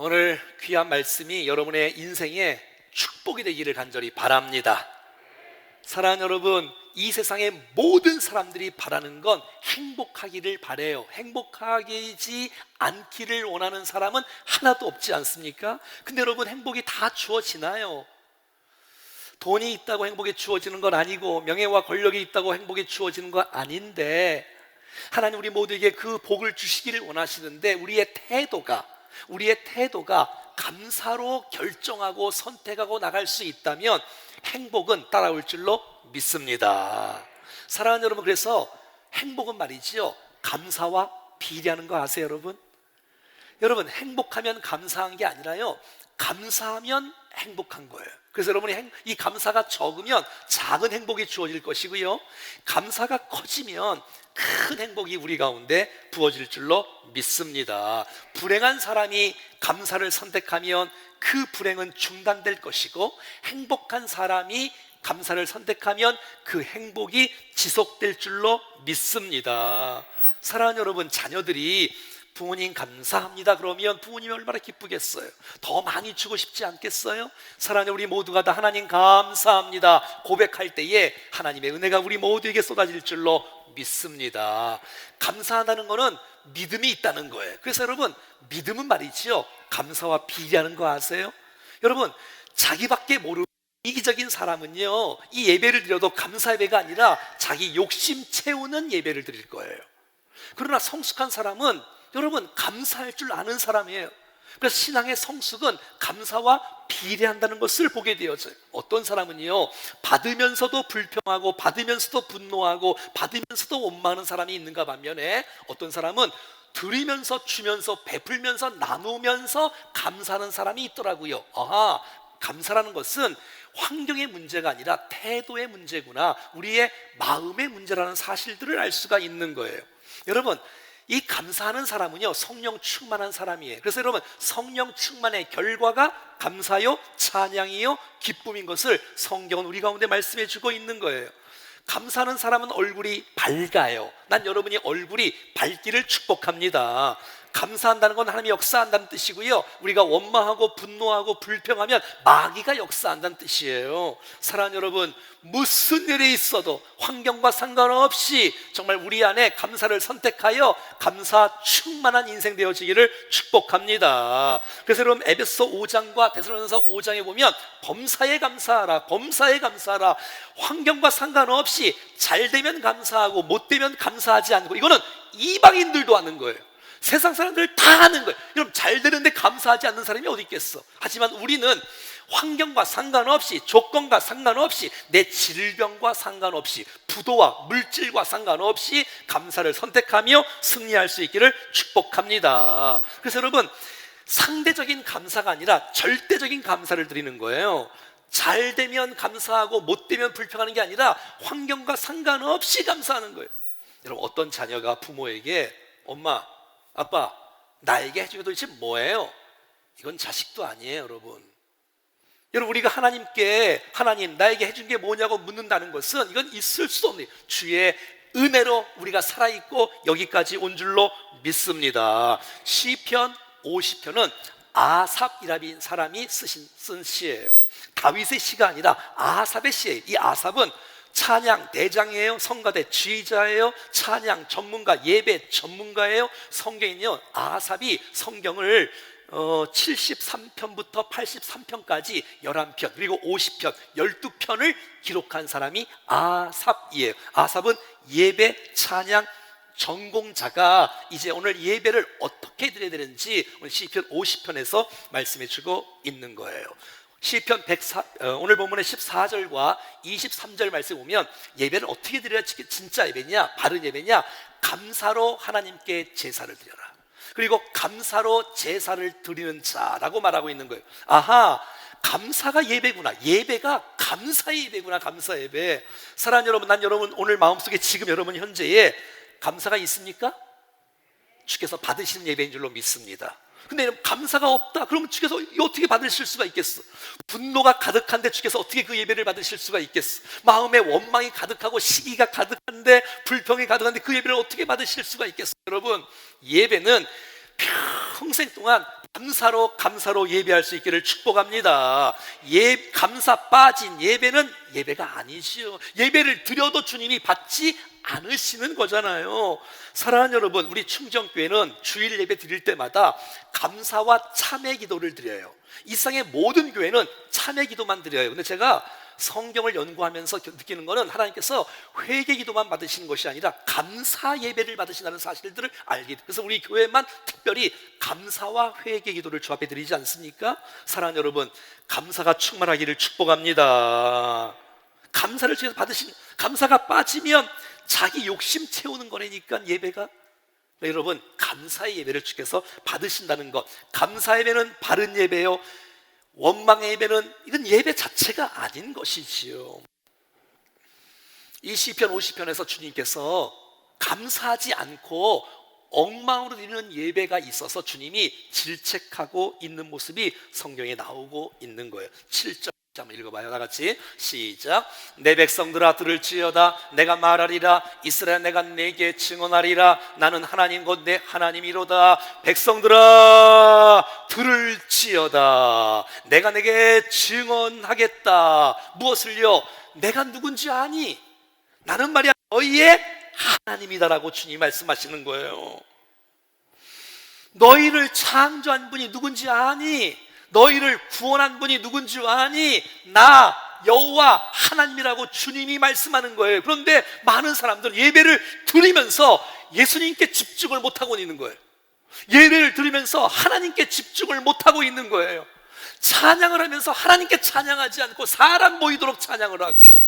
오늘 귀한 말씀이 여러분의 인생에 축복이 되기를 간절히 바랍니다. 사랑하는 여러분, 이 세상의 모든 사람들이 바라는 건 행복하기를 바래요. 행복하지 않기를 원하는 사람은 하나도 없지 않습니까? 근데 여러분, 행복이 다 주어지나요? 돈이 있다고 행복이 주어지는 건 아니고, 명예와 권력이 있다고 행복이 주어지는 건 아닌데, 하나님 우리 모두에게 그 복을 주시기를 원하시는데, 우리의 태도가 감사로 결정하고 선택하고 나갈 수 있다면 행복은 따라올 줄로 믿습니다. 사랑하는 여러분, 그래서 행복은 말이지요, 감사와 비례하는 거 아세요, 여러분? 여러분, 행복하면 감사한 게 아니라요, 감사하면 행복한 거예요. 그래서 여러분이 이 감사가 적으면 작은 행복이 주어질 것이고요, 감사가 커지면 큰 행복이 우리 가운데 부어질 줄로 믿습니다. 불행한 사람이 감사를 선택하면 그 불행은 중단될 것이고, 행복한 사람이 감사를 선택하면 그 행복이 지속될 줄로 믿습니다. 사랑하는 여러분, 자녀들이 부모님 감사합니다 그러면 부모님이 얼마나 기쁘겠어요? 더 많이 주고 싶지 않겠어요? 사랑하는 우리 모두가 다 하나님 감사합니다 고백할 때에 하나님의 은혜가 우리 모두에게 쏟아질 줄로 믿습니다. 감사하다는 것은 믿음이 있다는 거예요. 그래서 여러분, 믿음은 말이죠, 감사와 비례하는 거 아세요? 여러분, 자기밖에 모르는 이기적인 사람은요, 이 예배를 드려도 감사 예배가 아니라 자기 욕심 채우는 예배를 드릴 거예요. 그러나 성숙한 사람은 여러분, 감사할 줄 아는 사람이에요. 그래서 신앙의 성숙은 감사와 비례한다는 것을 보게 되어져요. 어떤 사람은요, 받으면서도 불평하고 받으면서도 분노하고 받으면서도 원망하는 사람이 있는가 반면에, 어떤 사람은 드리면서 주면서 베풀면서 나누면서 감사하는 사람이 있더라고요. 아하, 감사라는 것은 환경의 문제가 아니라 태도의 문제구나, 우리의 마음의 문제라는 사실들을 알 수가 있는 거예요. 여러분, 이 감사하는 사람은요, 성령 충만한 사람이에요. 그래서 여러분, 성령 충만의 결과가 감사요, 찬양이요, 기쁨인 것을 성경은 우리 가운데 말씀해 주고 있는 거예요. 감사하는 사람은 얼굴이 밝아요. 난 여러분이 얼굴이 밝기를 축복합니다. 감사한다는 건 하나님이 역사한다는 뜻이고요, 우리가 원망하고 분노하고 불평하면 마귀가 역사한다는 뜻이에요. 사랑하는 여러분, 무슨 일이 있어도 환경과 상관없이 정말 우리 안에 감사를 선택하여 감사 충만한 인생 되어지기를 축복합니다. 그래서 여러분, 에베소 5장과 데살로니가서 5장에 보면 범사에 감사하라, 범사에 감사하라, 환경과 상관없이 잘 되면 감사하고 못 되면 감사하지 않고, 이거는 이방인들도 하는 거예요. 세상 사람들 다 하는 거예요. 여러분, 잘 되는데 감사하지 않는 사람이 어디 있겠어? 하지만 우리는 환경과 상관없이, 조건과 상관없이, 내 질병과 상관없이, 부도와 물질과 상관없이 감사를 선택하며 승리할 수 있기를 축복합니다. 그래서 여러분, 상대적인 감사가 아니라 절대적인 감사를 드리는 거예요. 잘 되면 감사하고 못 되면 불평하는 게 아니라 환경과 상관없이 감사하는 거예요. 여러분, 어떤 자녀가 부모에게 엄마, 아빠, 나에게 해준 게 도대체 뭐예요? 이건 자식도 아니에요, 여러분. 여러분, 우리가 하나님께 하나님 나에게 해준 게 뭐냐고 묻는다는 것은 이건 있을 수 없는, 주의 은혜로 우리가 살아있고 여기까지 온 줄로 믿습니다. 시편 50편은 아삽이라는 사람이 쓴 시예요. 다윗의 시가 아니라 아삽의 시예요. 이 아삽은 찬양 대장이에요. 성가대 지휘자예요. 찬양 전문가, 예배 전문가예요. 성경은요, 아삽이 성경을 73편부터 83편까지 11편, 그리고 50편, 12편을 기록한 사람이 아삽이에요. 아삽은 예배 찬양 전공자가 이제 오늘 예배를 어떻게 드려야 되는지 오늘 시편 50편에서 말씀해 주고 있는 거예요. 시편 104, 오늘 본문의 14절과 23절 말씀 보면 예배를 어떻게 드려야 진짜 예배냐, 바른 예배냐, 감사로 하나님께 제사를 드려라, 그리고 감사로 제사를 드리는 자라고 말하고 있는 거예요. 아하, 감사가 예배구나, 예배가 감사의 예배구나, 감사 예배. 사랑하는 여러분, 난 여러분 오늘 마음속에 지금 여러분 현재에 감사가 있습니까? 주께서 받으시는 예배인 줄로 믿습니다. 근데 감사가 없다, 그러면 주께서 어떻게 받으실 수가 있겠어? 분노가 가득한데 주께서 어떻게 그 예배를 받으실 수가 있겠어? 마음에 원망이 가득하고 시기가 가득한데, 불평이 가득한데 그 예배를 어떻게 받으실 수가 있겠어? 여러분, 예배는 평생 동안 감사로 예배할 수 있기를 축복합니다. 감사 빠진 예배는 예배가 아니지요. 예배를 드려도 주님이 받지 않으시는 거잖아요. 사랑하는 여러분, 우리 충정교회는 주일 예배 드릴 때마다 감사와 참회 기도를 드려요. 이 세상의 모든 교회는 참회 기도만 드려요. 근데 제가 성경을 연구하면서 느끼는 것은 하나님께서 회개 기도만 받으시는 것이 아니라 감사 예배를 받으신다는 사실들을 알게 돼요. 그래서 우리 교회만 특별히 감사와 회개 기도를 주 앞에 드리지 않습니까? 사랑하는 여러분, 감사가 충만하기를 축복합니다. 감사를 주에서 받으신, 감사가 빠지면 자기 욕심 채우는 거라니까 예배가. 여러분, 감사의 예배를 주께서 받으신다는 것, 감사 예배는 바른 예배요, 원망의 예배는 이건 예배 자체가 아닌 것이지요. 이 시편 50편에서 주님께서 감사하지 않고 엉망으로 드리는 예배가 있어서 주님이 질책하고 있는 모습이 성경에 나오고 있는 거예요. 7절 한번 읽어봐요. 다 같이 시작. 내 백성들아 들을지어다. 내가 말하리라. 이스라엘 내가 내게 증언하리라. 나는 하나님 곧 내 하나님이로다. 백성들아 들을지어다. 내가 내게 증언하겠다. 무엇을요? 내가 누군지 아니? 나는 말이야 너희의 하나님이다라고 주님이 말씀하시는 거예요. 너희를 창조한 분이 누군지 아니? 너희를 구원한 분이 누군지 아니? 나 여호와 하나님이라고 주님이 말씀하는 거예요. 그런데 많은 사람들은 예배를 드리면서 예수님께 집중을 못하고 있는 거예요. 예배를 드리면서 하나님께 집중을 못하고 있는 거예요. 찬양을 하면서 하나님께 찬양하지 않고 사람 보이도록 찬양을 하고,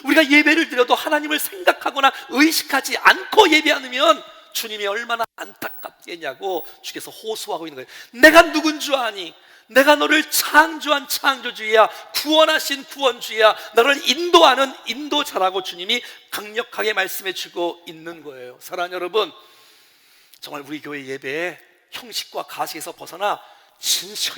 우리가 예배를 드려도 하나님을 생각하거나 의식하지 않고 예배 않으면 주님이 얼마나 안타깝겠냐고 주께서 호소하고 있는 거예요. 내가 누군 줄 아니? 내가 너를 창조한 창조주야, 구원하신 구원주야, 너를 인도하는 인도자라고 주님이 강력하게 말씀해 주고 있는 거예요. 사랑하는 여러분, 정말 우리 교회 예배에 형식과 가식에서 벗어나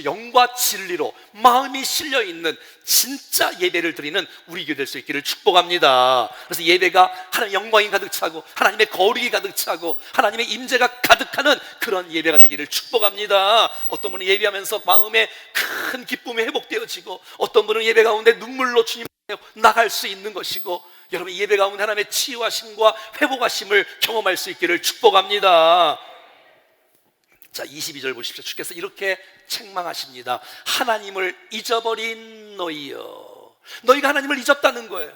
영과 진리로 마음이 실려있는 진짜 예배를 드리는 우리 교회 될 수 있기를 축복합니다. 그래서 예배가 하나님의 영광이 가득 차고 하나님의 거룩이 가득 차고 하나님의 임재가 가득하는 그런 예배가 되기를 축복합니다. 어떤 분은 예배하면서 마음에 큰 기쁨이 회복되어지고, 어떤 분은 예배 가운데 눈물로 주님 앞에 나갈 수 있는 것이고, 여러분 예배 가운데 하나님의 치유하심과 회복하심을 경험할 수 있기를 축복합니다. 자, 22절 보십시오. 주께서 이렇게 책망하십니다. 하나님을 잊어버린 너희여. 너희가 하나님을 잊었다는 거예요.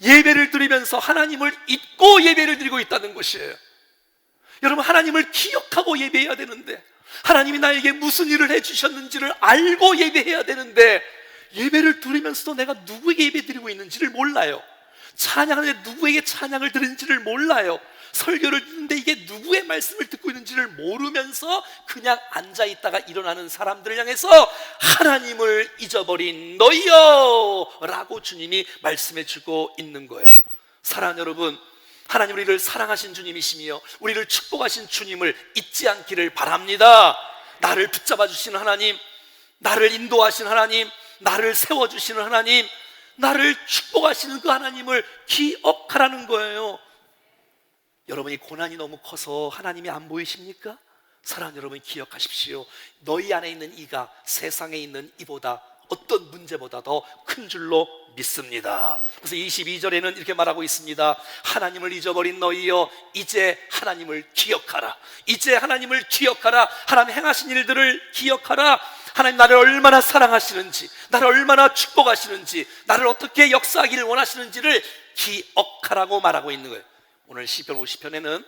예배를 드리면서 하나님을 잊고 예배를 드리고 있다는 것이에요. 여러분, 하나님을 기억하고 예배해야 되는데, 하나님이 나에게 무슨 일을 해주셨는지를 알고 예배해야 되는데, 예배를 드리면서도 내가 누구에게 예배 드리고 있는지를 몰라요. 찬양하는데 누구에게 찬양을 드리는지를 몰라요. 설교를 듣는데 이게 누구의 말씀을 듣고 있는지를 모르면서 그냥 앉아있다가 일어나는 사람들을 향해서 하나님을 잊어버린 너희여 라고 주님이 말씀해 주고 있는 거예요. 사랑하는 여러분, 하나님 우리를 사랑하신 주님이시며 우리를 축복하신 주님을 잊지 않기를 바랍니다. 나를 붙잡아 주시는 하나님, 나를 인도하시는 하나님, 나를 세워주시는 하나님, 나를 축복하시는 그 하나님을 기억하라는 거예요. 여러분이 고난이 너무 커서 하나님이 안 보이십니까? 사랑하는 여러분, 기억하십시오. 너희 안에 있는 이가 세상에 있는 이보다 어떤 문제보다 더 큰 줄로 믿습니다. 그래서 22절에는 이렇게 말하고 있습니다. 하나님을 잊어버린 너희여, 이제 하나님을 기억하라. 이제 하나님을 기억하라. 하나님 행하신 일들을 기억하라. 하나님 나를 얼마나 사랑하시는지, 나를 얼마나 축복하시는지, 나를 어떻게 역사하기를 원하시는지를 기억하라고 말하고 있는 거예요. 오늘 시편 50편에는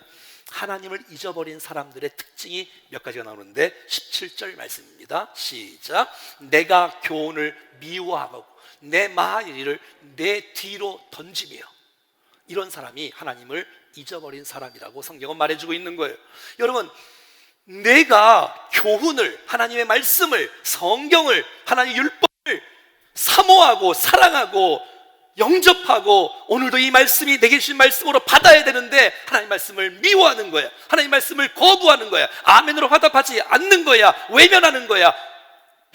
하나님을 잊어버린 사람들의 특징이 몇 가지가 나오는데 17절 말씀입니다. 시작. 내가 교훈을 미워하고 내 마귀를 내 뒤로 던지며, 이런 사람이 하나님을 잊어버린 사람이라고 성경은 말해주고 있는 거예요. 여러분, 내가 교훈을, 하나님의 말씀을, 성경을, 하나님의 율법을 사모하고 사랑하고 영접하고 오늘도 이 말씀이 내게 주신 말씀으로 받아야 되는데 하나님 말씀을 미워하는 거야. 하나님 말씀을 거부하는 거야. 아멘으로 화답하지 않는 거야. 외면하는 거야.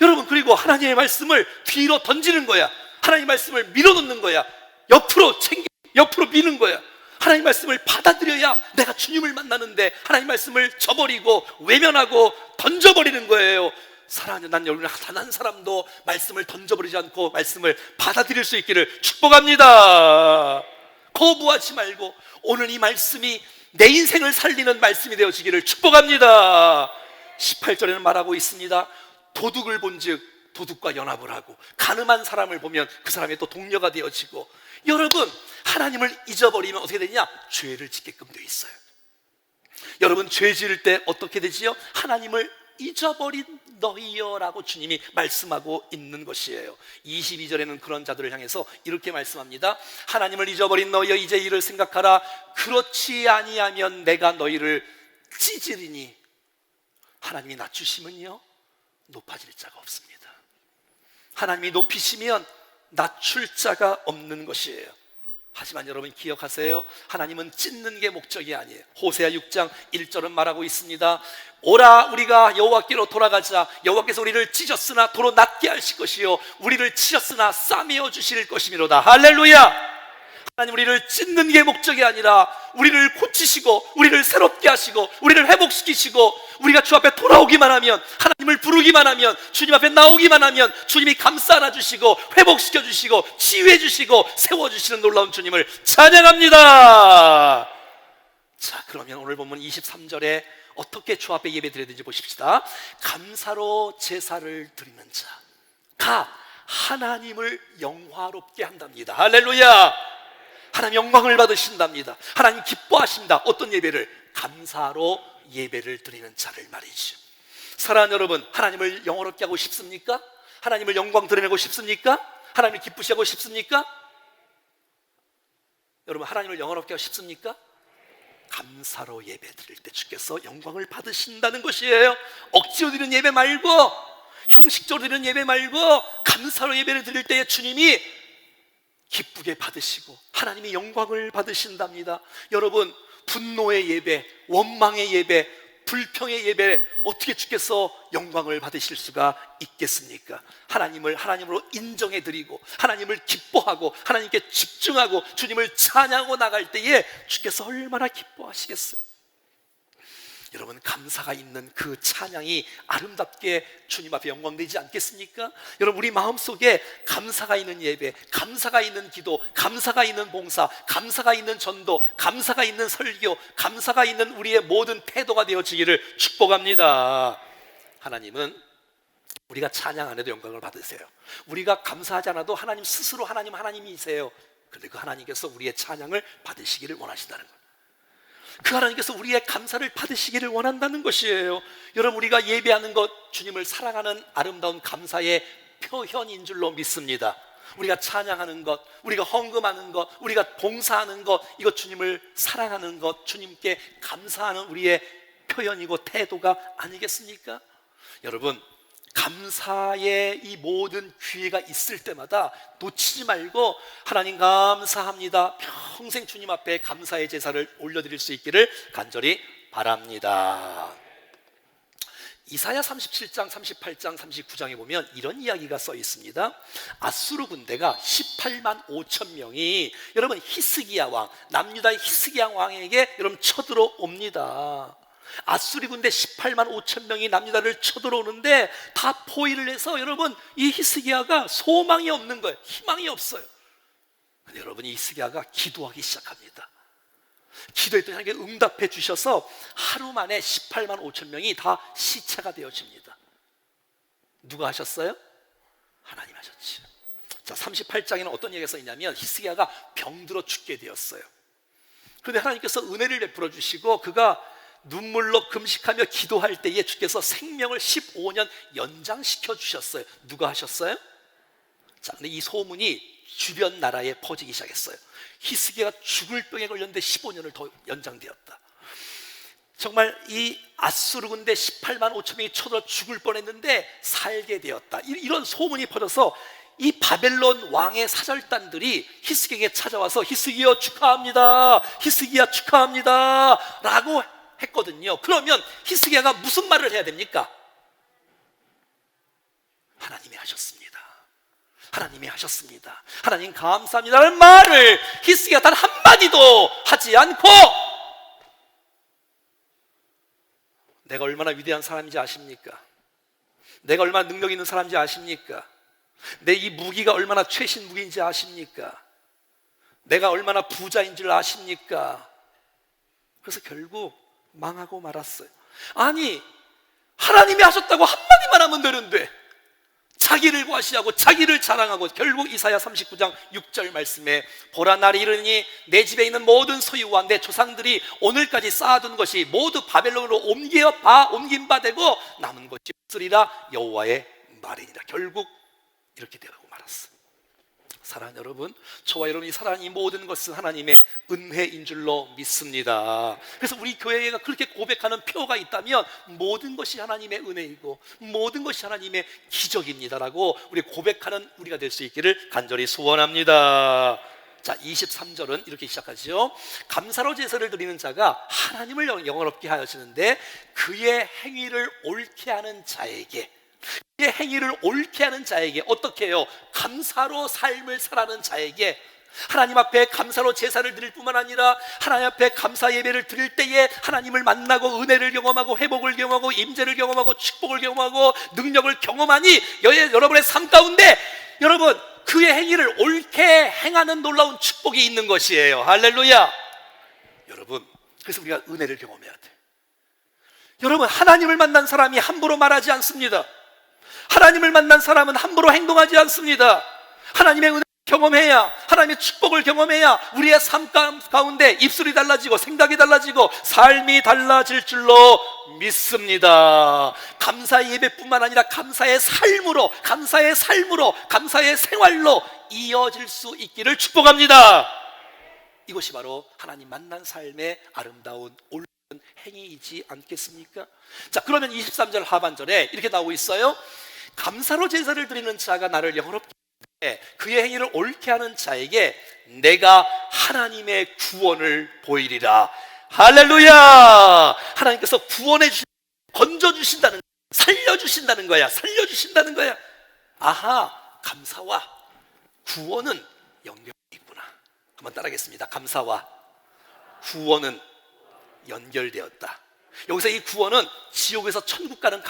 여러분, 그리고 하나님의 말씀을 뒤로 던지는 거야. 하나님의 말씀을 밀어놓는 거야. 옆으로 미는 거야. 하나님 말씀을 받아들여야 내가 주님을 만나는데 하나님 말씀을 저버리고 외면하고 던져버리는 거예요. 사랑하는 난 여러분 단 한 사람도 말씀을 던져버리지 않고 말씀을 받아들일 수 있기를 축복합니다. 거부하지 말고 오늘 이 말씀이 내 인생을 살리는 말씀이 되어지기를 축복합니다. 18절에는 말하고 있습니다. 도둑을 본즉 도둑과 연합을 하고 가늠한 사람을 보면 그 사람의 또 동료가 되어지고, 여러분 하나님을 잊어버리면 어떻게 되냐? 죄를 짓게끔 되어 있어요. 여러분 죄 지을 때 어떻게 되지요? 하나님을 잊어버린 너희여 라고 주님이 말씀하고 있는 것이에요. 22절에는 그런 자들을 향해서 이렇게 말씀합니다. 하나님을 잊어버린 너희여 이제 이를 생각하라. 그렇지 아니하면 내가 너희를 찢으리니. 하나님이 낮추시면요 높아질 자가 없습니다. 하나님이 높이시면 낮출 자가 없는 것이에요. 하지만 여러분 기억하세요. 하나님은 찢는 게 목적이 아니에요. 호세아 6장 1절은 말하고 있습니다. 오라 우리가 여호와께로 돌아가자. 여호와께서 우리를 찢었으나 도로 낫게 하실 것이요 우리를 치셨으나 싸매어 주실 것이미로다. 할렐루야. 하나님 우리를 찢는 게 목적이 아니라 우리를 고치시고 우리를 새롭게 하시고 우리를 회복시키시고, 우리가 주 앞에 돌아오기만 하면, 하나님을 부르기만 하면, 주님 앞에 나오기만 하면 주님이 감싸 안아주시고 회복시켜 주시고 치유해 주시고 세워주시는 놀라운 주님을 찬양합니다. 자, 그러면 오늘 본문 23절에 어떻게 주 앞에 예배 드려야 되는지 보십시다. 감사로 제사를 드리는 자가 하나님을 영화롭게 한답니다. 할렐루야. 하나님 영광을 받으신답니다. 하나님 기뻐하신다. 어떤 예배를? 감사로 예배를 드리는 자를 말이죠. 사랑하는 여러분, 하나님을 영화롭게 하고 싶습니까? 하나님을 영광 드러내고 싶습니까? 하나님을 기쁘시게 하고 싶습니까? 여러분 하나님을 영화롭게 하고 싶습니까? 감사로 예배 드릴 때 주께서 영광을 받으신다는 것이에요. 억지로 드리는 예배 말고, 형식적으로 드리는 예배 말고, 감사로 예배를 드릴 때에 주님이 기쁘게 받으시고 하나님이 영광을 받으신답니다. 여러분 분노의 예배, 원망의 예배, 불평의 예배 어떻게 주께서 영광을 받으실 수가 있겠습니까? 하나님을 하나님으로 인정해 드리고 하나님을 기뻐하고 하나님께 집중하고 주님을 찬양하고 나갈 때에 주께서 얼마나 기뻐하시겠어요? 여러분 감사가 있는 그 찬양이 아름답게 주님 앞에 영광되지 않겠습니까? 여러분 우리 마음속에 감사가 있는 예배, 감사가 있는 기도, 감사가 있는 봉사, 감사가 있는 전도, 감사가 있는 설교, 감사가 있는 우리의 모든 태도가 되어지기를 축복합니다. 하나님은 우리가 찬양 안 해도 영광을 받으세요. 우리가 감사하지 않아도 하나님 스스로 하나님이세요. 그런데 그 하나님께서 우리의 찬양을 받으시기를 원하신다는 거예요. 그 하나님께서 우리의 감사를 받으시기를 원한다는 것이에요. 여러분 우리가 예배하는 것 주님을 사랑하는 아름다운 감사의 표현인 줄로 믿습니다. 우리가 찬양하는 것, 우리가 헌금하는 것, 우리가 봉사하는 것, 이것 주님을 사랑하는 것, 주님께 감사하는 우리의 표현이고 태도가 아니겠습니까? 여러분 감사의 이 모든 기회가 있을 때마다 놓치지 말고 하나님 감사합니다, 평생 주님 앞에 감사의 제사를 올려드릴 수 있기를 간절히 바랍니다. 이사야 37장, 38장, 39장에 보면 이런 이야기가 써 있습니다. 아수르 군대가 18만 5천 명이 여러분 히스기야 왕, 남유다의 히스기야 왕에게 여러분 쳐들어옵니다. 아수리 군대 18만 5천 명이 남유다를 쳐들어오는데 다 포위를 해서 여러분 이 히스기야가 소망이 없는 거예요. 희망이 없어요. 근데 여러분 이 히스기야가 기도하기 시작합니다. 기도했더니 하나님께 응답해 주셔서 하루 만에 18만 5천 명이 다 시체가 되어집니다. 누가 하셨어요? 하나님 하셨지. 자, 38장에는 어떤 얘기가 써 있냐면 히스기야가 병들어 죽게 되었어요. 그런데 하나님께서 은혜를 베풀어 주시고 그가 눈물로 금식하며 기도할 때에 주께서 생명을 15년 연장시켜 주셨어요. 누가 하셨어요? 자, 근데 이 소문이 주변 나라에 퍼지기 시작했어요. 히스기야가 죽을 병에 걸렸는데 15년을 더 연장되었다. 정말 이 아수르 군대 18만 5천 명이 쳐들어 죽을 뻔했는데 살게 되었다. 이런 소문이 퍼져서 이 바벨론 왕의 사절단들이 히스기야에게 찾아와서 히스기야 축하합니다, 히스기야 축하합니다 라고 했거든요. 그러면 히스기야가 무슨 말을 해야 됩니까? 하나님이 하셨습니다. 하나님이 하셨습니다. 하나님 감사합니다라는 말을 히스기야가 단 한마디도 하지 않고, 내가 얼마나 위대한 사람인지 아십니까? 내가 얼마나 능력 있는 사람인지 아십니까? 내 이 무기가 얼마나 최신 무기인지 아십니까? 내가 얼마나 부자인 줄 아십니까? 그래서 결국 망하고 말았어요. 아니, 하나님이 하셨다고 한마디만 하면 되는데 자기를 과시하고 자기를 자랑하고, 결국 이사야 39장 6절 말씀에 보라, 날이 이르니 내 집에 있는 모든 소유와 내 조상들이 오늘까지 쌓아둔 것이 모두 바벨론으로 옮긴 바 되고 남은 것이 없으리라, 여호와의 말이니라. 결국 이렇게 되고 말았어. 사랑하는 여러분, 저와 여러분이 살아가는 이 모든 것은 하나님의 은혜인 줄로 믿습니다. 그래서 우리 교회가 그렇게 고백하는 표가 있다면 모든 것이 하나님의 은혜이고 모든 것이 하나님의 기적입니다라고 우리 고백하는 우리가 될 수 있기를 간절히 소원합니다. 자, 23절은 이렇게 시작하죠. 감사로 제사를 드리는 자가 하나님을 영원롭게 하시는데 그의 행위를 옳게 하는 자에게, 그의 행위를 옳게 하는 자에게 어떻게 해요? 감사로 삶을 살아가는 자에게, 하나님 앞에 감사로 제사를 드릴 뿐만 아니라 하나님 앞에 감사 예배를 드릴 때에 하나님을 만나고 은혜를 경험하고 회복을 경험하고 임재를 경험하고 축복을 경험하고 능력을 경험하니 여러분의 삶 가운데 여러분 그의 행위를 옳게 행하는 놀라운 축복이 있는 것이에요. 할렐루야. 여러분, 그래서 우리가 은혜를 경험해야 돼. 여러분, 하나님을 만난 사람이 함부로 말하지 않습니다. 하나님을 만난 사람은 함부로 행동하지 않습니다. 하나님의 은혜를 경험해야, 하나님의 축복을 경험해야 우리의 삶 가운데 입술이 달라지고 생각이 달라지고 삶이 달라질 줄로 믿습니다. 감사 예배뿐만 아니라 감사의 삶으로, 감사의 생활로 이어질 수 있기를 축복합니다. 이것이 바로 하나님 만난 삶의 아름다운 옳은 행위이지 않겠습니까? 자, 그러면 23절 하반절에 이렇게 나오고 있어요. 감사로 제사를 드리는 자가 나를 영원롭게 하되 그의 행위를 옳게 하는 자에게 내가 하나님의 구원을 보이리라. 할렐루야. 하나님께서 구원해 주신, 건져주신다는, 살려주신다는 거야. 아하, 감사와 구원은 연결이 있구나. 한번 따라하겠습니다. 감사와 구원은 연결되었다. 여기서 이 구원은 지옥에서 천국 가는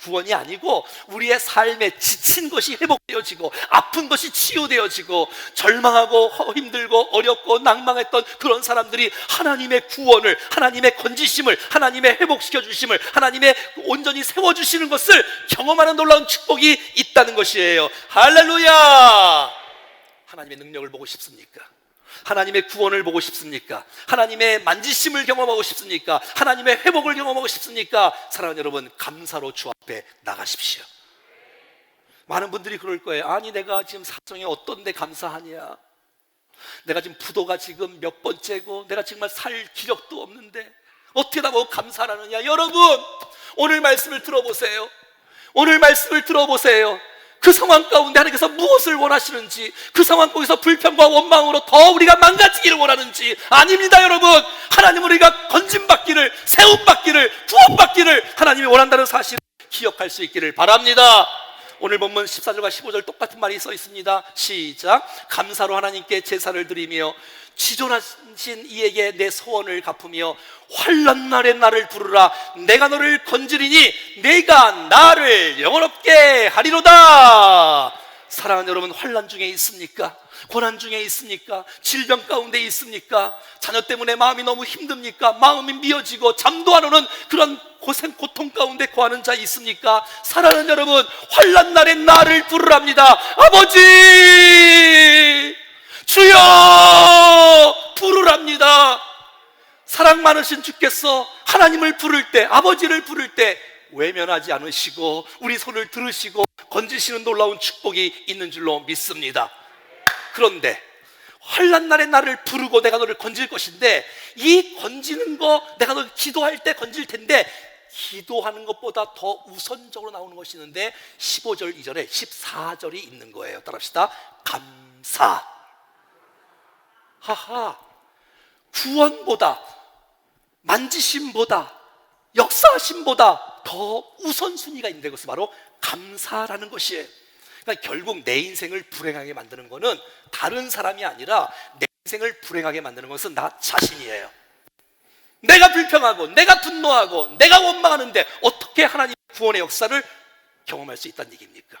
구원이 아니고 우리의 삶에 지친 것이 회복되어지고 아픈 것이 치유되어지고 절망하고 힘들고 어렵고 낭망했던 그런 사람들이 하나님의 구원을, 하나님의 건지심을, 하나님의 회복시켜 주심을, 하나님의 온전히 세워주시는 것을 경험하는 놀라운 축복이 있다는 것이에요. 할렐루야. 하나님의 능력을 보고 싶습니까? 하나님의 구원을 보고 싶습니까? 하나님의 만지심을 경험하고 싶습니까? 하나님의 회복을 경험하고 싶습니까? 사랑하는 여러분, 감사로 주 앞에 나가십시오. 많은 분들이 그럴 거예요. 아니, 내가 지금 사정이 어떤데 감사하냐? 내가 지금 부도가 지금 몇 번째고 내가 정말 살 기력도 없는데 어떻게 나보고 감사하느냐? 여러분, 오늘 말씀을 들어보세요. 그 상황 가운데 하나님께서 무엇을 원하시는지, 그 상황 속에서 불평과 원망으로 더 우리가 망가지기를 원하는지 아닙니다. 여러분, 하나님은 우리가 건짐받기를, 세움받기를, 구원받기를 하나님이 원한다는 사실을 기억할 수 있기를 바랍니다. 오늘 본문 14절과 15절 똑같은 말이 써 있습니다. 시작. 감사로 하나님께 제사를 드리며 지존하신 이에게 내 소원을 갚으며 환난 날에 나를 부르라. 내가 너를 건지리니 내가 나를 영원롭게 하리로다. 사랑하는 여러분, 환난 중에 있습니까? 고난 중에 있습니까? 질병 가운데 있습니까? 자녀 때문에 마음이 너무 힘듭니까? 마음이 미어지고 잠도 안 오는 그런 고통 가운데 거하는 자 있습니까? 사랑하는 여러분, 환난 날에 나를 부르랍니다. 아버지 주여 부르랍니다. 사랑 많으신 주께서 하나님을 부를 때, 아버지를 부를 때 외면하지 않으시고 우리 손을 들으시고 건지시는 놀라운 축복이 있는 줄로 믿습니다. 그런데 환난 날에 나를 부르고 내가 너를 건질 것인데, 이 건지는 거, 내가 너 기도할 때 건질 텐데 기도하는 것보다 더 우선적으로 나오는 것이 있는데 15절 이전에 14절이 있는 거예요. 따라합시다. 감사. 하하, 구원보다, 만지심보다, 역사하심보다 더 우선순위가 있는데 그것은 바로 감사라는 것이에요. 그러니까 결국 내 인생을 불행하게 만드는 거는 다른 사람이 아니라 내 인생을 불행하게 만드는 것은 나 자신이에요. 내가 불평하고 내가 분노하고 내가 원망하는데 어떻게 하나님의 구원의 역사를 경험할 수 있다는 얘기입니까?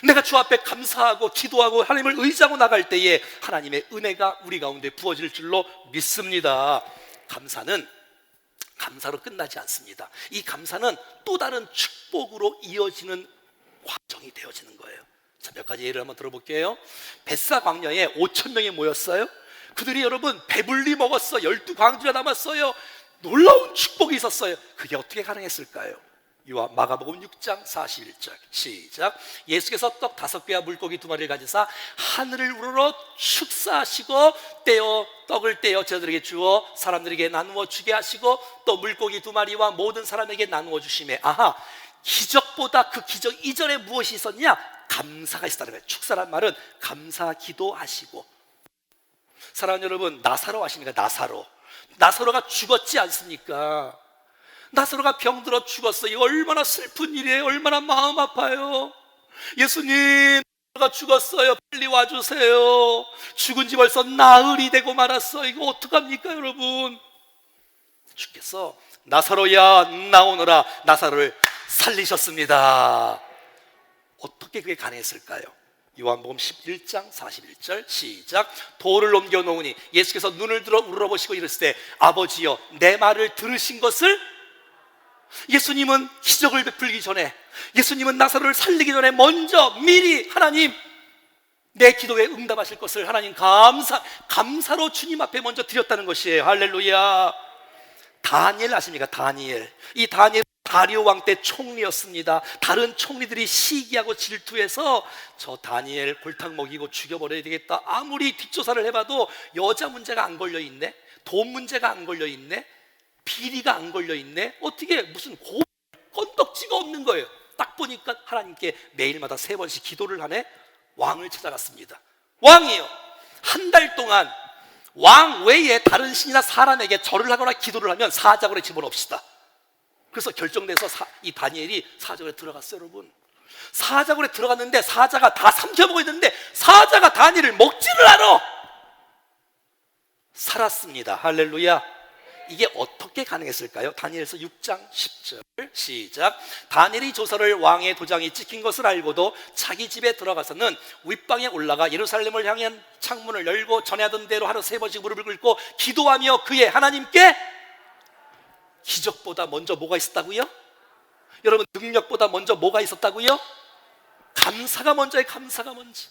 내가 주 앞에 감사하고 기도하고 하나님을 의지하고 나갈 때에 하나님의 은혜가 우리 가운데 부어질 줄로 믿습니다. 감사는 감사로 끝나지 않습니다. 이 감사는 또 다른 축복으로 이어지는 과정이 되어지는 거예요. 자, 몇 가지 예를 한번 들어볼게요. 벳사 광야에 5천 명이 모였어요. 그들이 여러분 배불리 먹었어. 12광주가 남았어요. 놀라운 축복이 있었어요. 그게 어떻게 가능했을까요? 마가복음 6장 41절 시작. 예수께서 떡 5개와 물고기 2마리를 가지사 하늘을 우러러 축사하시고 떡을 떼어 저들에게 주어 사람들에게 나누어 주게 하시고 또 물고기 2마리와 모든 사람에게 나누어 주시매. 아하, 기적보다 그 기적 이전에 무엇이 있었냐? 감사가 있었다는 거예요. 축사란 말은 감사 기도하시고. 사랑하는 여러분, 나사로 아십니까? 나사로가 죽었지 않습니까? 나사로가 병들어 죽었어요. 이거 얼마나 슬픈 일이에요. 얼마나 마음 아파요. 예수님, 나사로가 죽었어요. 빨리 와주세요. 죽은 지 벌써 나흘이 되고 말았어. 이거 어떡합니까 여러분? 주께서 나사로야 나오너라, 나사로를 살리셨습니다. 어떻게 그게 가능했을까요? 요한복음 11장 41절 시작. 돌을 옮겨 놓으니 예수께서 눈을 들어 우러러보시고 이르시되 아버지여 내 말을 들으신 것을. 예수님은 기적을 베풀기 전에, 예수님은 나사로를 살리기 전에 먼저 미리 하나님 내 기도에 응답하실 것을 하나님 감사로 주님 앞에 먼저 드렸다는 것이에요. 할렐루야. 다니엘 아십니까? 이 다니엘 다리오 왕 때 총리였습니다. 다른 총리들이 시기하고 질투해서 저 다니엘 골탕 먹이고 죽여버려야 되겠다. 아무리 뒷조사를 해봐도 여자 문제가 안 걸려있네, 돈 문제가 안 걸려있네, 비리가 안 걸려있네, 어떻게 무슨 건덕지가 없는 거예요. 딱 보니까 하나님께 매일마다 3번씩 기도를 하네. 왕을 찾아갔습니다. 왕이요, 한 달 동안 왕 외에 다른 신이나 사람에게 절을 하거나 기도를 하면 사자굴에 집어넣읍시다. 그래서 결정돼서 이 다니엘이 사자굴에 들어갔어요. 여러분, 사자굴에 들어갔는데 사자가 다 삼켜먹고 있는데 사자가 다니엘을 먹지를 않아. 살았습니다. 할렐루야. 이게 어떻게 가능했을까요? 다니엘서 6장 10절 시작. 다니엘이 조서를 왕의 도장이 찍힌 것을 알고도 자기 집에 들어가서는 윗방에 올라가 예루살렘을 향한 창문을 열고 전에 하던 대로 하루 3번씩 무릎을 꿇고 기도하며 그의 하나님께. 기적보다 먼저 뭐가 있었다고요? 여러분, 능력보다 먼저 뭐가 있었다고요? 감사가 먼저예요. 감사가 먼저.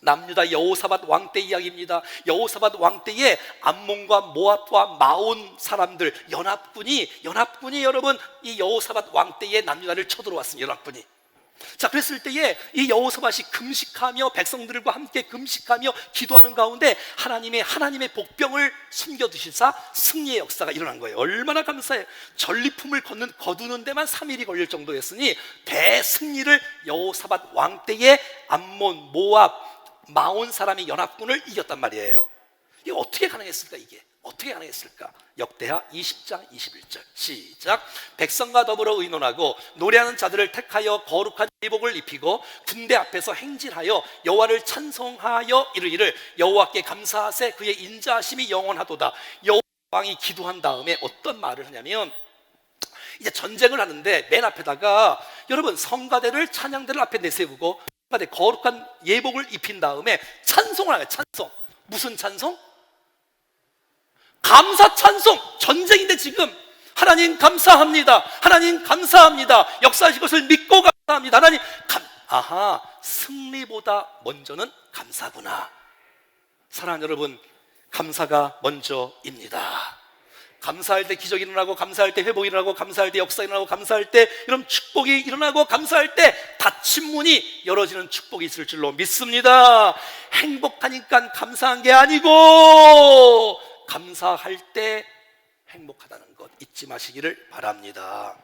남유다 여호사밧 왕 때 이야기입니다. 여호사밧 왕 때에 암몬과 모압과 마온 사람들 연합군이 여러분 이 여호사밧 왕 때에 남유다를 쳐들어왔습니다. 연합군이. 자, 그랬을 때에 이 여호사밧이 금식하며 백성들과 함께 금식하며 기도하는 가운데 하나님의 복병을 숨겨두시사 승리의 역사가 일어난 거예요. 얼마나 감사해요. 전리품을 거두는 데만 3일이 걸릴 정도였으니 대승리를 여호사밧 왕 때에 암몬, 모압, 마온 사람이 연합군을 이겼단 말이에요. 이게 어떻게 가능했을까? 어떻게 가능했을까? 역대하 20장 21절 시작. 백성과 더불어 의논하고 노래하는 자들을 택하여 거룩한 예복을 입히고 군대 앞에서 행진하여 여호와를 찬송하여 이르기를 여호와께 감사하세 그의 인자하심이 영원하도다. 여호와 왕이 기도한 다음에 어떤 말을 하냐면, 이제 전쟁을 하는데 맨 앞에다가 여러분 성가대를 찬양대를 앞에 내세우고 거룩한 예복을 입힌 다음에 찬송을 하요. 찬송. 무슨 찬송? 감사 찬송. 전쟁인데 지금 하나님 감사합니다. 하나님 감사합니다. 역사하실 것을 믿고 감사합니다. 하나님 아하, 승리보다 먼저는 감사구나. 사랑하는 여러분, 감사가 먼저입니다. 감사할 때 기적이 일어나고, 감사할 때 회복이 일어나고, 감사할 때 역사가 일어나고, 감사할 때 이런 축복이 일어나고, 감사할 때 닫힌 문이 열어지는 축복이 있을 줄로 믿습니다. 행복하니까 감사한 게 아니고 감사할 때 행복하다는 것 잊지 마시기를 바랍니다.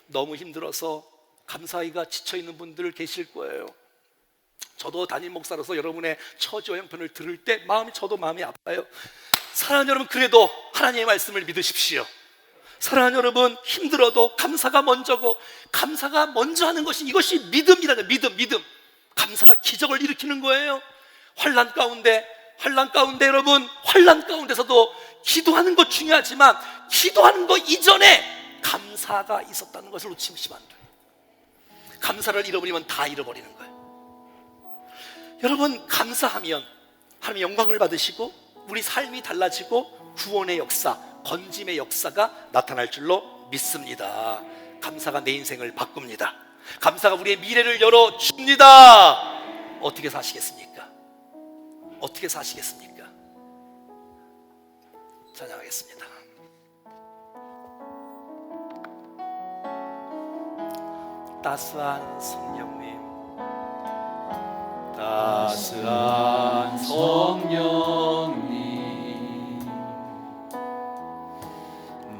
너무 힘들어서 감사하기가 지쳐있는 분들 계실 거예요. 저도 담임 목사로서 여러분의 처지와 형편을 들을 때 저도 마음이 아파요. 사랑하는 여러분, 그래도 하나님의 말씀을 믿으십시오. 사랑하는 여러분, 힘들어도 감사가 먼저고, 감사가 먼저 하는 것이, 이것이 믿음이라는, 믿음. 감사가 기적을 일으키는 거예요. 환난 가운데 여러분, 환난 가운데서도 기도하는 것 중요하지만 기도하는 것 이전에 감사가 있었다는 것을 놓치시면 안 돼요. 감사를 잃어버리면 다 잃어버리는 거예요. 여러분, 감사하면 하나님의 영광을 받으시고 우리 삶이 달라지고 구원의 역사, 건짐의 역사가 나타날 줄로 믿습니다. 감사가 내 인생을 바꿉니다. 감사가 우리의 미래를 열어줍니다. 어떻게 사시겠습니까? 어떻게 사시겠습니까? 찬양하겠습니다. 따스한 성령님, 따스한 성령님,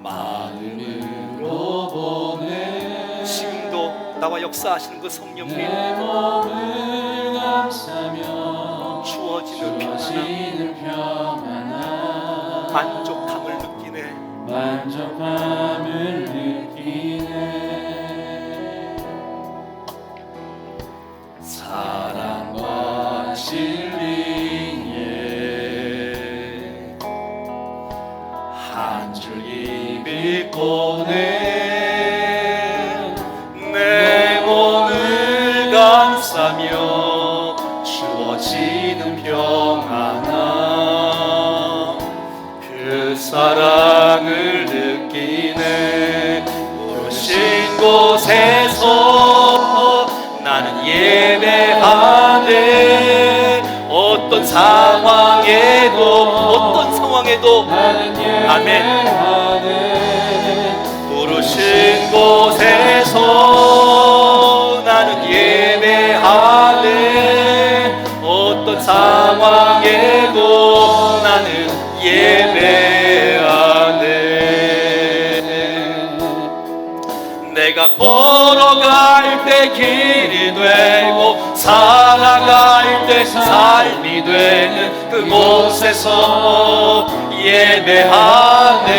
마음으로 보내 지금도 나와 역사하시는 그 성령님, 내 몸을 감싸며 주어지는 평안함, 만족감을 느끼네. 만족감을 느끼네. 사랑과 진리에 한 줄기 빛 보내 내 몸을 감싸며 주어지는 평안함, 그 사랑을 느끼네. 부르신 곳에서 나는 예배하네. 어떤 상황에도 아멘. 부르신 곳에서 나는 예배하네. 어떤 상황에도 나는 예배하네. 내가 걸어갈 때 길이 되고 살아갈 때 삶이 되는 그곳에서 예배하네.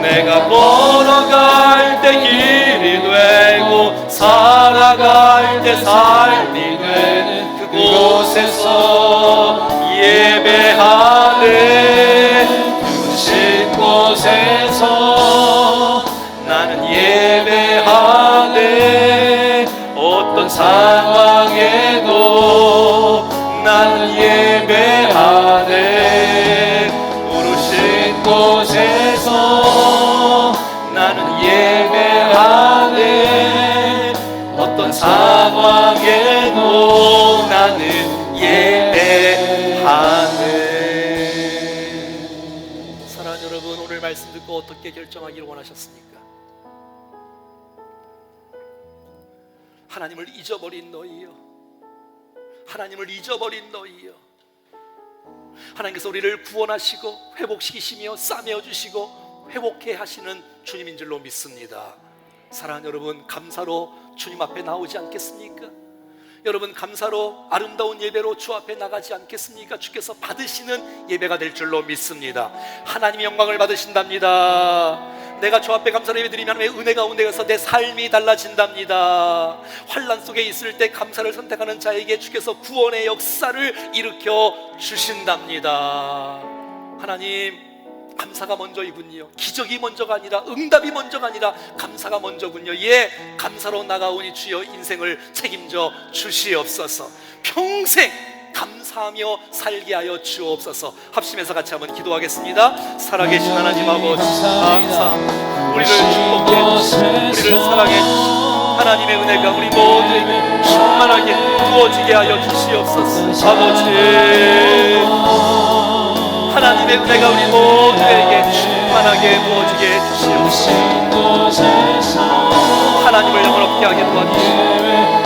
내가 걸어갈 때 길이 되고 살아갈 때 삶이 되는 그곳에서 예배하네. 부르신 곳에서 나는 예배하네. 어떤 상황에도 나는 예배하네. 부르신 곳에서 나는 예배하네. 어떤 상황에도 나는 예배하네. 사랑하는 여러분, 오늘 말씀 듣고 어떻게 결정하기를 원하셨습니까? 하나님을 잊어버린 너희여, 하나님을 잊어버린 너희여. 하나님께서 우리를 구원하시고 회복시키시며 싸매어 주시고 회복해 하시는 주님인 줄로 믿습니다. 사랑하는 여러분, 감사로 주님 앞에 나오지 않겠습니까? 여러분, 감사로 아름다운 예배로 주 앞에 나가지 않겠습니까? 주께서 받으시는 예배가 될 줄로 믿습니다. 하나님의 영광을 받으신답니다. 내가 주 앞에 감사를 예배드리면 하나님의 은혜 가운데에서 내 삶이 달라진답니다. 환난 속에 있을 때 감사를 선택하는 자에게 주께서 구원의 역사를 일으켜 주신답니다. 하나님, 감사가 먼저이군요. 기적이 먼저가 아니라, 응답이 먼저가 아니라 감사가 먼저군요. 예, 감사로 나가오니 주여 인생을 책임져 주시옵소서. 평생 감사하며 살게 하여 주옵소서. 합심해서 같이 한번 기도하겠습니다. 살아계신 하나님 아버지, 감사합니다. 우리를 축복해 주시고 우리를 사랑해 주시고 하나님의 은혜가 우리 모두에게 충만하게 부어지게 하여 주시옵소서. 아버지, 하나님의 은혜가 우리 모두에게 충만하게 부어지게 해주시옵소서. 하나님을 영원롭게 하게 도와주시고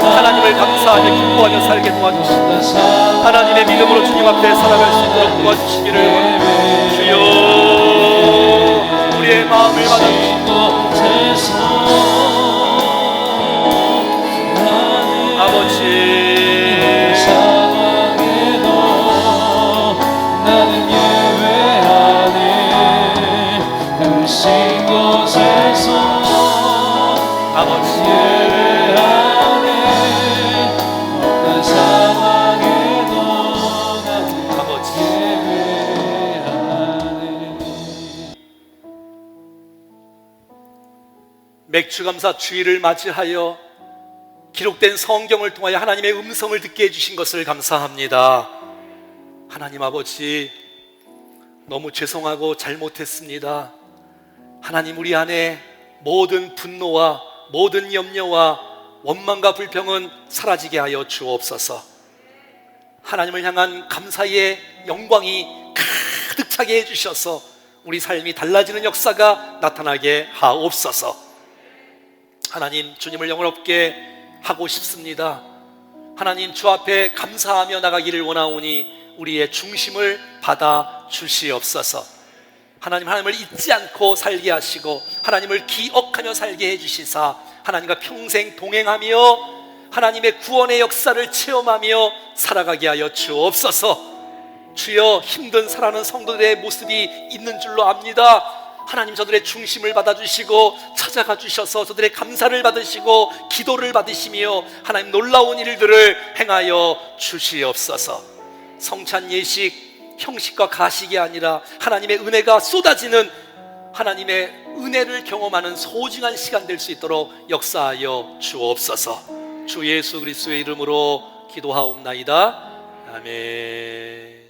하나님을 감사하며 기뻐하며 살게 도와주시고 하나님의 믿음으로 주님 앞에 살아갈 수 있도록 도와주시기를 원합니다. 주여, 우리의 마음을 받아주시고 아버지, 나는 예배하네. 계신 곳에서 아버지 예배하네. 어떤 상황에도 나는 아버지 예배하네. 맥주감사 주일을 맞이하여 기록된 성경을 통하여 하나님의 음성을 듣게 해주신 것을 감사합니다. 하나님 아버지, 너무 죄송하고 잘못했습니다. 하나님, 우리 안에 모든 분노와 모든 염려와 원망과 불평은 사라지게 하여 주옵소서. 하나님을 향한 감사의 영광이 가득 차게 해주셔서 우리 삶이 달라지는 역사가 나타나게 하옵소서. 하나님, 주님을 영원롭게 하고 싶습니다. 하나님, 주 앞에 감사하며 나가기를 원하오니 우리의 중심을 받아 주시옵소서. 하나님을 잊지 않고 살게 하시고 하나님을 기억하며 살게 해주시사 하나님과 평생 동행하며 하나님의 구원의 역사를 체험하며 살아가게 하여 주옵소서. 주여, 힘든 살아가는 성도들의 모습이 있는 줄로 압니다. 하나님, 저들의 중심을 받아주시고 찾아가 주셔서 저들의 감사를 받으시고 기도를 받으시며 하나님 놀라운 일들을 행하여 주시옵소서. 성찬 예식 형식과 가식이 아니라 하나님의 은혜가 쏟아지는 하나님의 은혜를 경험하는 소중한 시간 될 수 있도록 역사하여 주옵소서. 주 예수 그리스도의 이름으로 기도하옵나이다. 아멘.